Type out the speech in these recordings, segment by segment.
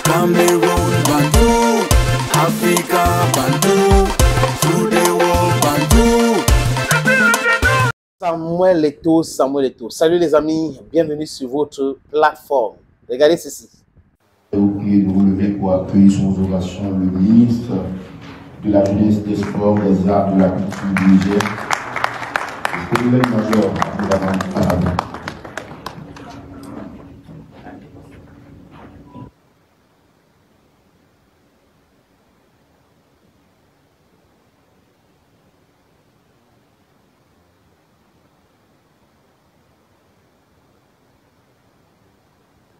Cameroon Bandou, Africa Bandou, through the world Bandou. Samuel Eto'o, Samuel Eto'o. Salut les amis, bienvenue sur votre plateforme. Regardez ceci. Vous priez de vous lever pour accueillir son oration le ministre de la Jeunesse, des Sports, des Arts, de la Culture du Niger, le colonel-major Abdourahmane Arabie.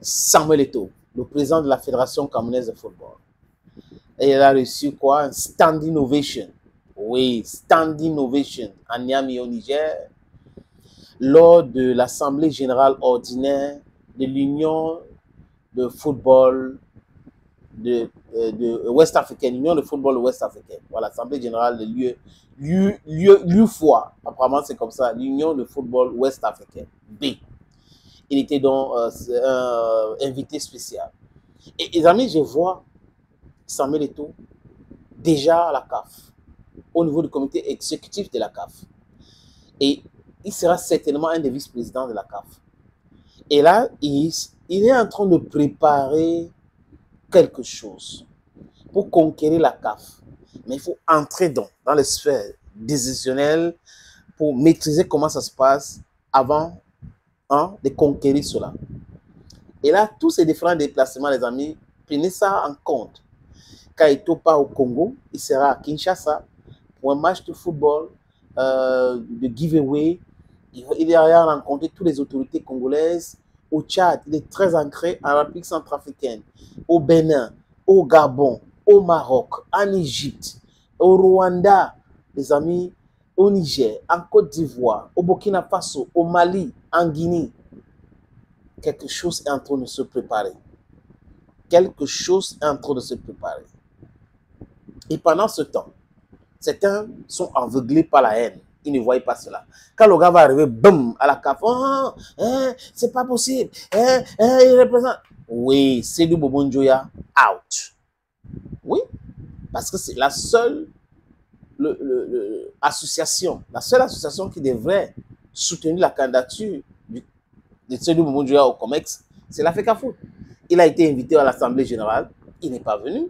Samuel Eto'o, le président de la Fédération camerounaise de football. Et il a reçu quoi? Un standing ovation. Oui, standing ovation à Niamey au Niger, lors de l'Assemblée générale ordinaire de l'Union de football de West Africaine, l'Union de football West Africaine. Voilà, l'Assemblée générale de l'UFOA. Apparemment, c'est comme ça, l'Union de football West Africaine. B. Il était donc invité spécial. Et les amis, je vois Samuel Eto'o déjà à la CAF, au niveau du comité exécutif de la CAF. Et il sera certainement un des vice-présidents de la CAF. Et là, il est en train de préparer quelque chose pour conquérir la CAF. Mais il faut entrer dans les sphères décisionnelles pour maîtriser comment ça se passe avant de conquérir cela. Et là, tous ces différents déplacements, les amis, prenez ça en compte. Quand Eto'o part au Congo, il sera à Kinshasa pour un match de football, de giveaway. Il ira rencontrer toutes les autorités congolaises. Au Tchad, il est très ancré en République centrafricaine, au Bénin, au Gabon, au Maroc, en Égypte, au Rwanda, les amis, au Niger, en Côte d'Ivoire, au Burkina Faso, au Mali, en Guinée. Quelque chose est en train de se préparer. Quelque chose est en train de se préparer. Et pendant ce temps, certains sont aveuglés par la haine. Ils ne voient pas cela. Quand le gars va arriver, boum, à la CAF, oh, c'est pas possible. Il représente. Oui, Seydou Bobo Njoya, out. Oui, parce que c'est la seule association, qui devrait soutenir la candidature de Seydou Bobo Njoya au COMEX, c'est la FECAFOOT. Il a été invité à l'Assemblée générale, il n'est pas venu.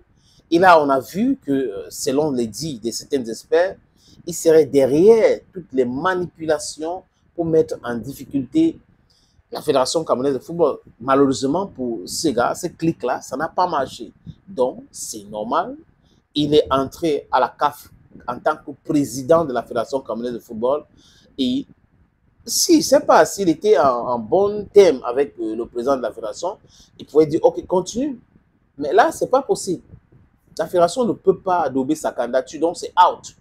Et là, on a vu que, selon les dits de certains experts, il serait derrière toutes les manipulations pour mettre en difficulté la Fédération camerounaise de football. Malheureusement, pour ces gars, ces clics-là, ça n'a pas marché. Donc, c'est normal. Il est entré à la CAF en tant que président de la Fédération camerounaise de football. Et si, je ne sais pas s'il était en bon thème avec le président de la Fédération, il pouvait dire, OK, continue. Mais là, ce n'est pas possible. La Fédération ne peut pas adopter sa candidature, donc c'est out.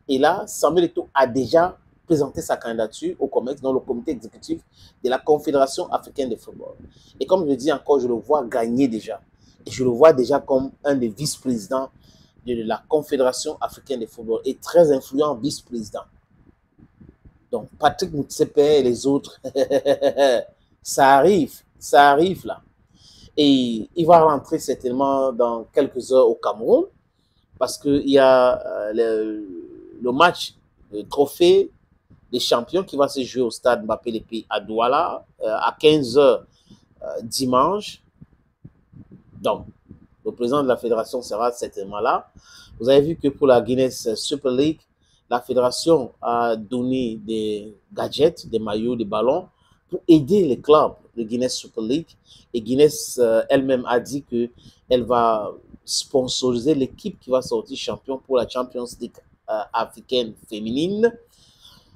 Et là, Samuel Eto'o a déjà présenté sa candidature au COMEX, dans le comité exécutif de la Confédération africaine de football. Et comme je le dis encore, je le vois gagner déjà. Et je le vois déjà comme un des vice-présidents de la Confédération africaine de football et très influent vice-président. Donc, Patrick Motsepe et les autres, ça arrive là. Et il va rentrer certainement dans quelques heures au Cameroun parce qu'il y a le match, le trophée des champions qui va se jouer au stade Mbappé Lepi à Douala à 15 h dimanche. Donc, le président de la fédération sera certainement là. Vous avez vu que pour la Guinness Super League, la fédération a donné des gadgets, des maillots, des ballons pour aider les clubs de Guinness Super League. Et Guinness elle-même a dit qu'elle va sponsoriser l'équipe qui va sortir champion pour la Champions League africaine féminine.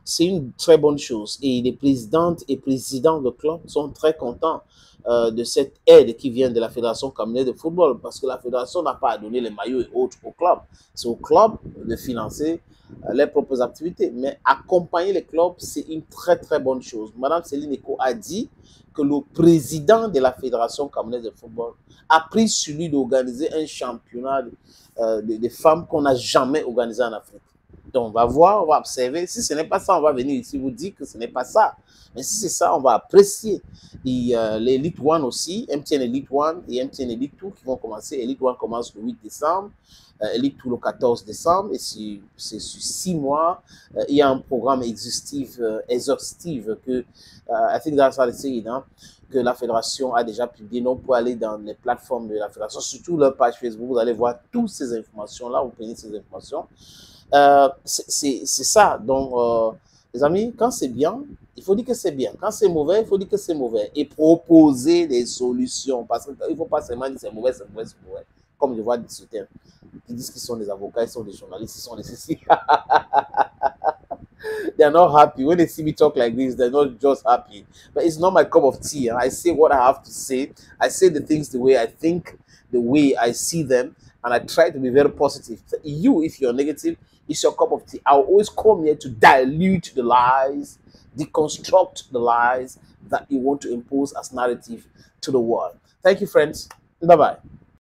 C'est une très bonne chose. Et les présidentes et présidents de clubs sont très contents de cette aide qui vient de la Fédération camerounaise de football parce que la Fédération n'a pas à donner les maillots et autres aux clubs. C'est aux clubs de financer leurs propres activités. Mais accompagner les clubs, c'est une très très bonne chose. Madame Céline Eko a dit que le président de la Fédération camerounaise de football a pris sur lui d'organiser un championnat de femmes qu'on n'a jamais organisé en Afrique. Donc, on va voir, on va observer. Si ce n'est pas ça, on va venir ici vous dire que ce n'est pas ça. Mais si c'est ça, on va apprécier. Et l'Elite One aussi, MTN Elite One et MTN Elite 2 qui vont commencer. Elite One commence le 8 décembre, Elite 2 le 14 décembre. Et c'est sur 6 mois. Il y a un programme exhaustif que, I think that's how they say it, hein, que la fédération a déjà publié. Donc, pour aller dans les plateformes de la fédération, surtout leur page Facebook, vous allez voir toutes ces informations-là. Vous prenez ces informations. C'est ça. Donc, les amis, quand c'est bien, il faut dire que c'est bien. Quand c'est mauvais, il faut dire que c'est mauvais. Et proposer des solutions. Parce qu'il ne faut pas seulement dire c'est mauvais, c'est mauvais, c'est mauvais. Comme je vois des soutiens qui disent qu'ils sont des avocats, ils sont des journalistes, ils sont des ceci. They're not happy. When they see me talk like this, they're not just happy. But it's not my cup of tea. I say what I have to say. I say the things the way I think, the way I see them. And I try to be very positive. You, if you're negative, it's your cup of tea. I'll always come here to dilute the lies, deconstruct the lies that you want to impose as narrative to the world. Thank you, friends. Bye-bye.